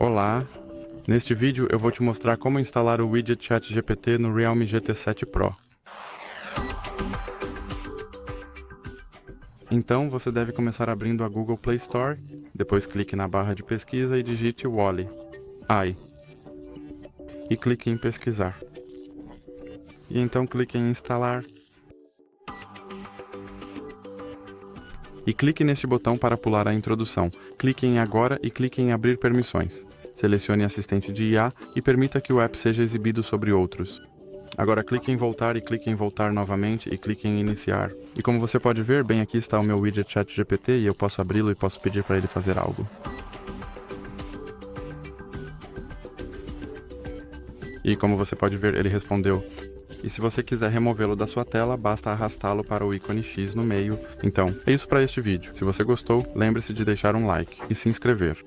Olá! Neste vídeo eu vou te mostrar como instalar o widget ChatGPT no REALME GT7 Pro. Então você deve começar abrindo a Google Play Store, depois clique na barra de pesquisa e digite WALL-I e clique em pesquisar. E então clique em instalar e clique neste botão para pular a introdução. Clique em agora e clique em abrir permissões. Selecione Assistente de IA e permita que o app seja exibido sobre outros. Agora clique em voltar e clique em voltar novamente e clique em iniciar. E como você pode ver, bem aqui está o meu widget ChatGPT e eu posso abri-lo e posso pedir para ele fazer algo. E como você pode ver, ele respondeu. E se você quiser removê-lo da sua tela, basta arrastá-lo para o ícone X no meio. Então, é isso para este vídeo. Se você gostou, lembre-se de deixar um like e se inscrever.